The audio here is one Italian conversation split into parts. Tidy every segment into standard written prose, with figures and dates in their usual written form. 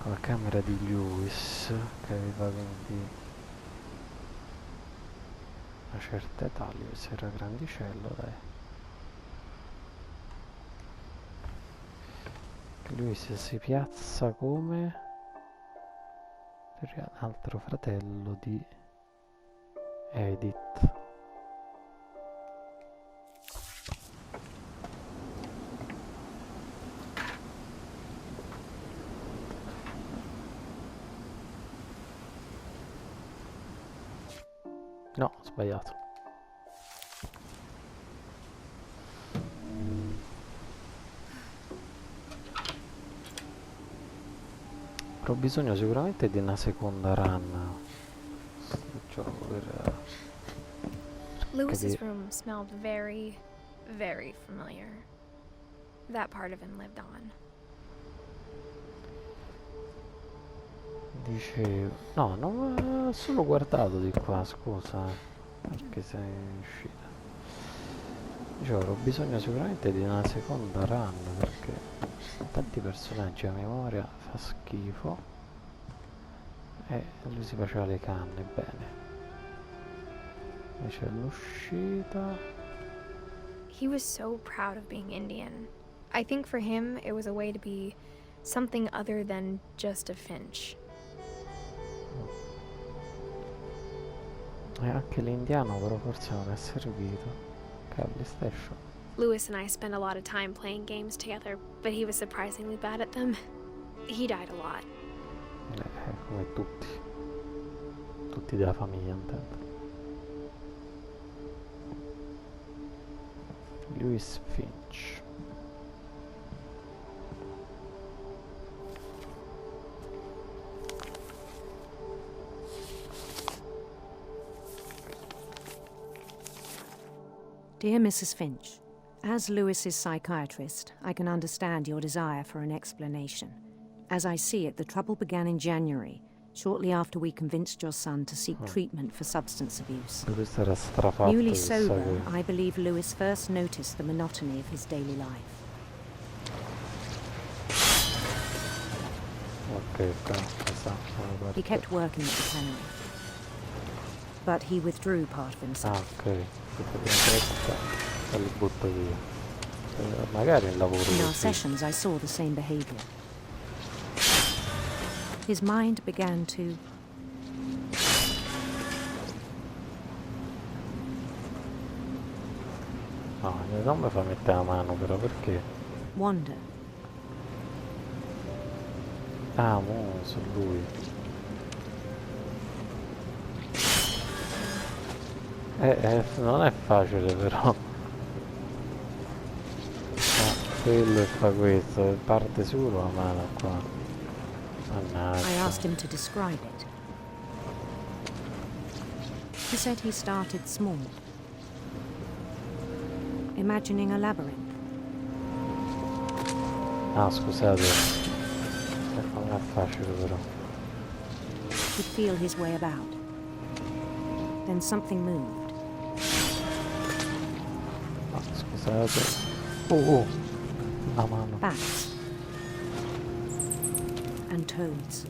la camera di Lewis, che aveva quindi una certa età. Lewis era grandicello, dai. Lewis si piazza come altro fratello di Edith. No, ho sbagliato. Avrò bisogno sicuramente di una seconda run. Sto gioco per Lewis's capire. room smelled very, very familiar. That part of him lived on. Dicevo, no, non ho solo guardato di qua, scusa, perché sei uscita. Dicevo, ho bisogno sicuramente di una seconda run, perché tanti personaggi a memoria fa schifo. E lui si faceva le canne, bene. Invece l'uscita. He was so proud of being Indian. I think for him it was a way to be something other than just a Finch. E anche l'indiano però forse non è servito. Che PlayStation. Lewis and I spent a lot of time playing games together, but he was surprisingly bad at them. He died a lot. Come tutti. Tutti della famiglia, intendo. Edith Finch. Dear Mrs. Finch, as Lewis's psychiatrist, I can understand your desire for an explanation. As I see it, the trouble began in January, shortly after we convinced your son to seek treatment for substance abuse. Questo era strafatto. Newly sober, I believe Lewis first noticed the monotony of his daily life. Ok, He kept working at the cannery, but he withdrew part of himself. ok. E li butto via. Magari il lavoro In our così. sessions, I saw the same behavior. His mind began to No, non mi fa mettere la mano però, perché? wander. Ah, mo su lui. Non è facile però. Quello e fa questo, parte solo la mano qua. I Mannaggia. asked him to describe it. He said he started small, imagining a labyrinth. Ah, scusate. Non è facile però. He'd feel his way about. Then something moved. Ah, scusate. Oh, la mano. Bats. And toads.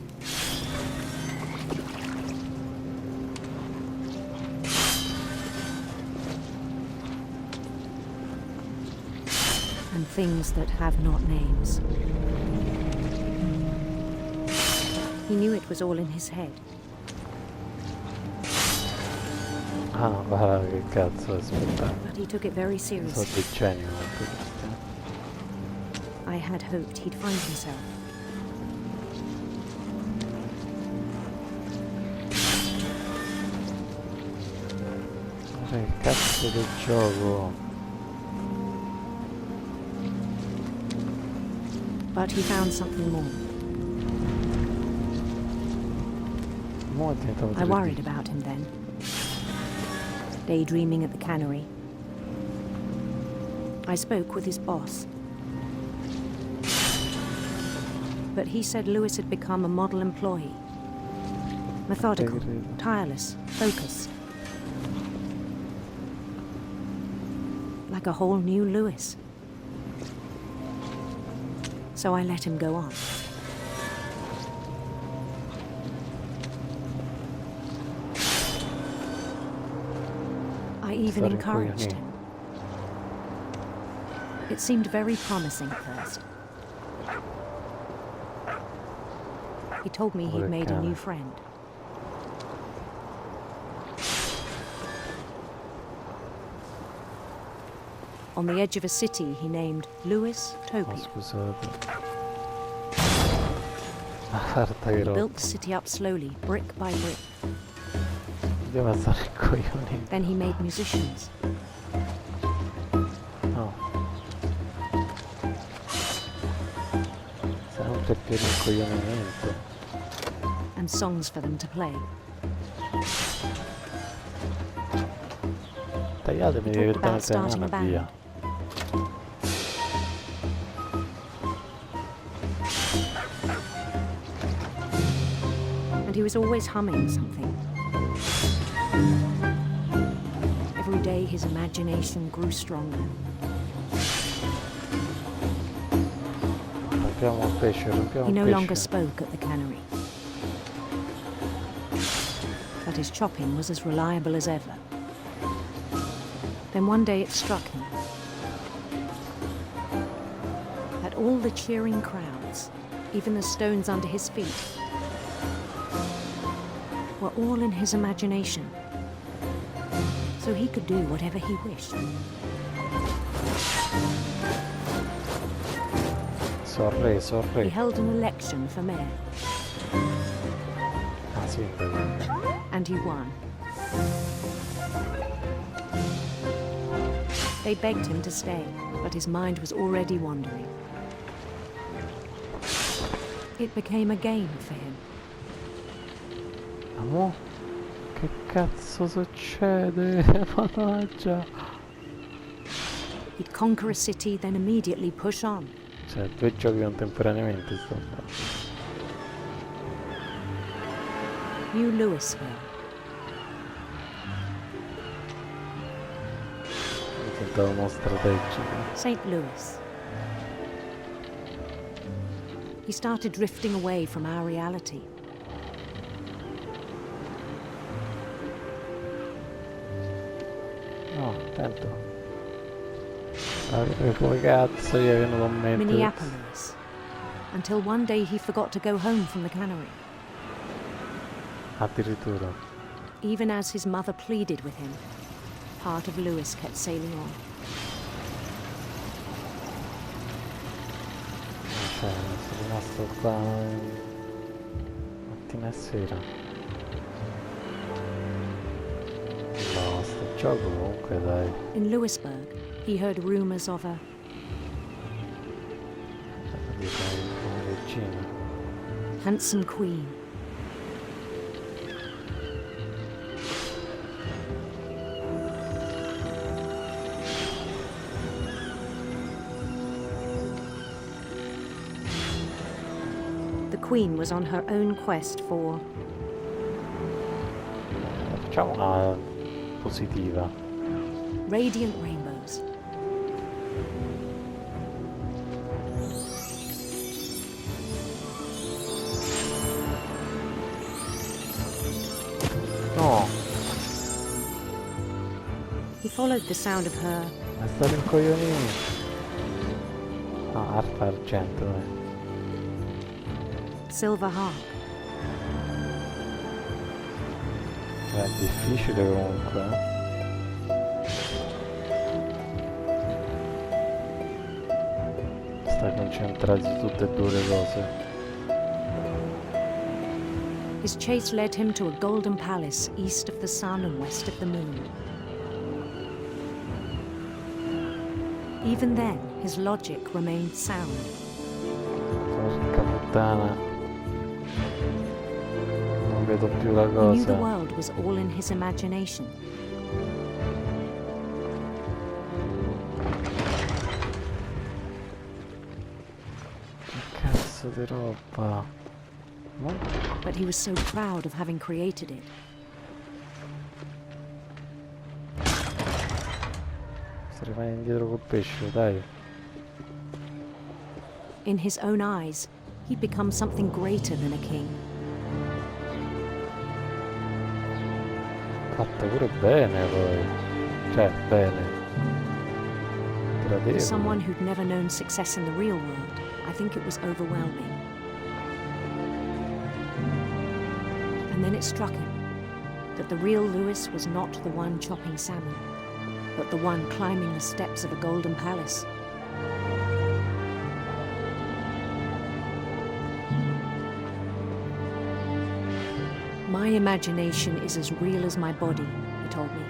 And things that have not names. He knew it was all in his head. Ah, guarda che cazzo, aspetta. But he took it very So seriously. di genio anche questo. I had hoped he'd find himself. Che cazzo del gioco. But he found something more. Mo è diventato I 3D. worried about him then. Daydreaming at the cannery. I spoke with his boss. But he said Lewis had become a model employee. Methodical, tireless, focused. Like a whole new Lewis. So I let him go on. even Stare encouraged incoglionito. him. It seemed very promising at first. He told me he'd made a new friend. On the edge of a city he named Louis Oh, Topia. scusate. La carta che He built rotta. the city up slowly, brick by brick. Devo stare incoglionito. Then he made musicians. No. Sempre più rincoglionimento. And songs for them to play. Tagliatemi He talked about direttamente la starting a mano e via. band. And he was always humming something. Every day his imagination grew stronger. Rompiamo un pesce, rompiamo He un no pesce. longer spoke at the cannery. But his chopping was as reliable as ever. Then one day it struck him that all the cheering crowds, even the stones under his feet, were all in his imagination. So he could do whatever he wished. Sorry. He held an election for mayor, Ah, sindaco. and he won. They begged him to stay, but his mind was already wandering. It became a game for him. Amo? Che cazzo succede? Mannaggia. He'd conquer a city, then immediately push on. Cioè, due giochi contemporaneamente sto facendo. New Louisville. Mi sento uno strategico. St. Louis. He started drifting away from our reality. No, attento. Come cazzo gli è venuto in mente? Minneapolis. Until one day he forgot to go home from the cannery. Addirittura. Even as his mother pleaded with him, part of Louis kept sailing on. Cioè, sono rimasto qua mattina e sera. No, sto gioco comunque dai. In Louisburg, he heard rumors of a Una regina. handsome queen. The queen was on her own quest for Facciamo una positiva. radiant rainbows. No, He followed the sound of her è stato incoglionito. No, arpa argento, dai. silver harp. È difficile comunque, eh. Stai concentrati su tutte e due le cose. His chase led him to a golden palace east of the sun and west of the moon. Even then, his logic remained sound. Porca puttana. Non vedo più la He knew the cosa. world was all in his imagination. Che cazzo di roba? No? But he was so proud of having created it. Si rimane indietro col pesce, dai. In his own eyes, he'd become something greater than a king. Fatta pure bene poi. Cioè, bene, For gradevole. someone who'd never known success in the real world, I think it was overwhelming. And then it struck him that the real Lewis was not the one chopping salmon, but the one climbing the steps of a golden palace. My imagination is as real as my body, he told me.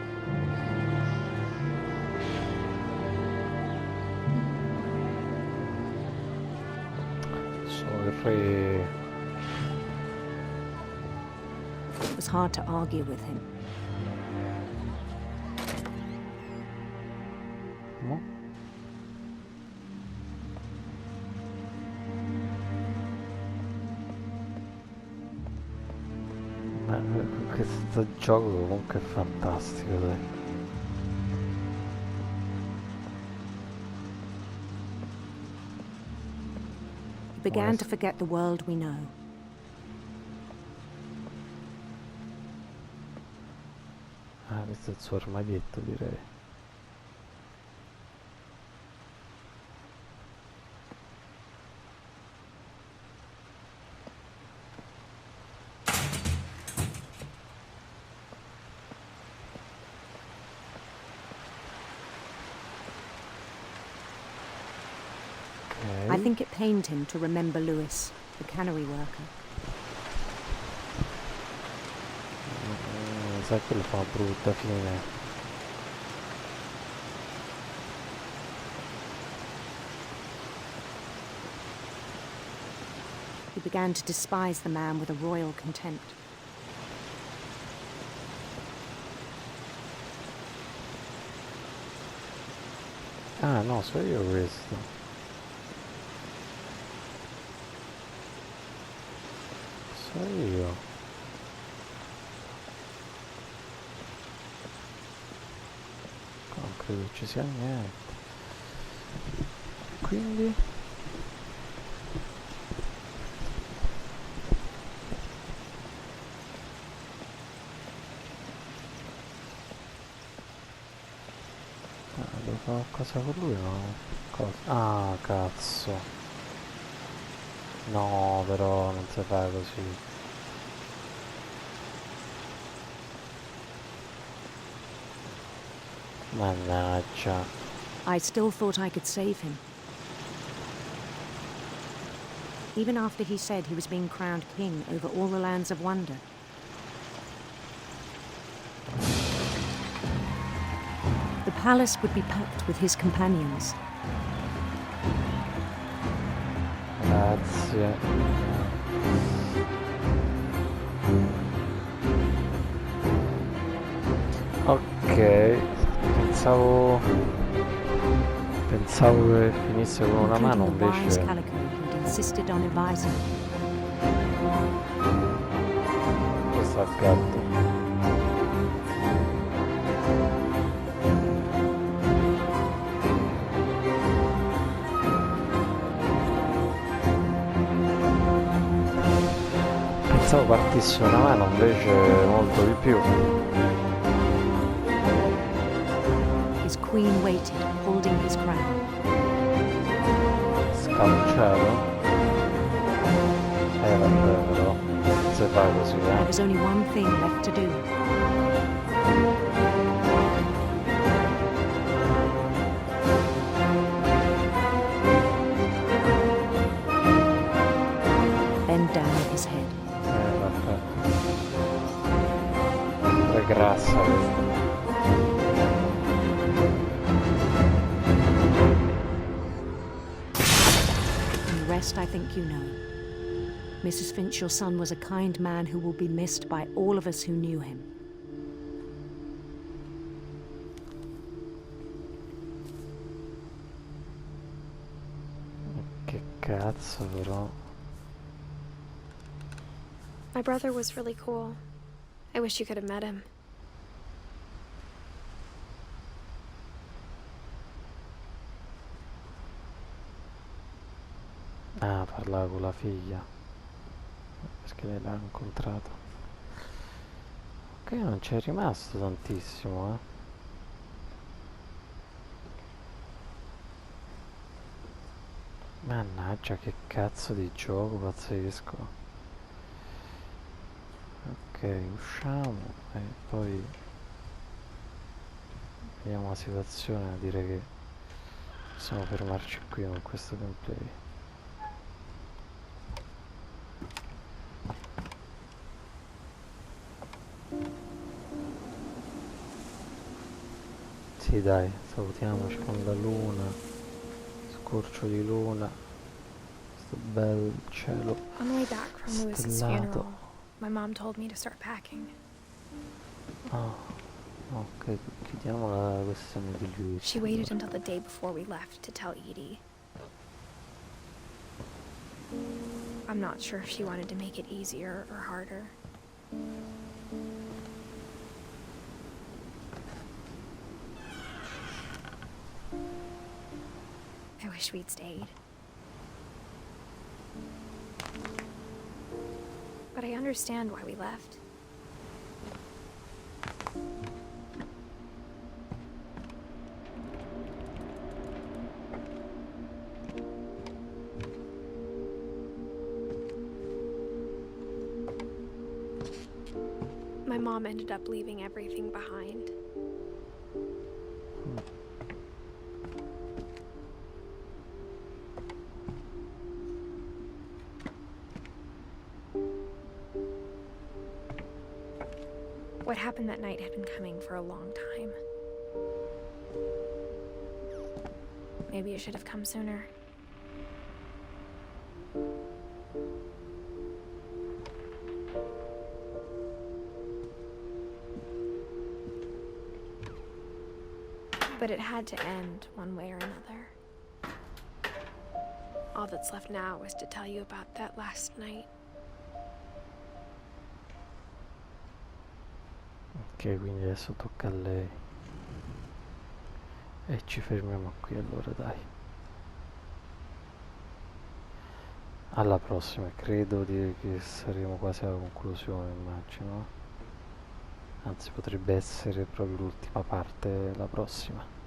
So il re... It was hard to argue with him. Mo? Ma questo gioco comunque è fantastico, dai. He began to forget the world we know. Ah, questo è il suo armadietto, direi. I think it pained him to remember Lewis, the cannery worker. Sai, quello fa una brutta fine. He began to despise the man with a royal contempt. Ah no, so io questo. So io. Non credo ci sia niente. Quindi... devo fare qualcosa con lui, no? Cosa? Ah, cazzo. No, però non si fa così. Mannaggia. I still thought I could save him. Even after he said he was being crowned king over all the lands of wonder. The palace would be packed with his companions. Grazie. Ok, pensavo che finisse con una mano, Including the wise invece Calico who'd insisted on advising me. questo è il gatto. Pensavo partisse una mano, invece molto di più. His queen waited, holding his crown. Scalciato. Vabbè, però non si fa così, There was only one thing left to do. Bend down his head. Vabbè. È grassa questa. And the rest I think you know. Mrs. Finch, your son was a kind man who will be missed by all of us who knew him. Che cazzo, però. My brother was really cool. I wish you could have met him. Ah, parlava con la figlia. Perché lei l'ha incontrato. Ok, non c'è rimasto tantissimo, Mannaggia, che cazzo di gioco pazzesco. Ok, usciamo e poi vediamo la situazione. Direi che possiamo fermarci qui con questo gameplay. Sì dai, salutiamoci con la luna, scorcio di luna, sto bel cielo On the way back from Lewis's stellato. funeral, my mom told me to start packing. Ah, ok, chiudiamo la questione di lui. She waited until the day before we left to tell Edie. I'm not sure if she wanted to make it easier or harder. I wish we'd stayed. But I understand why we left. My mom ended up leaving everything behind. What happened that night had been coming for a long time. Maybe it should have come sooner. But it had to end one way or another. All that's left now is to tell you about that last night. Ok, quindi adesso tocca a lei. E ci fermiamo qui allora, dai. Alla prossima, credo che saremo quasi alla conclusione, immagino. Anzi, potrebbe essere proprio l'ultima parte la prossima.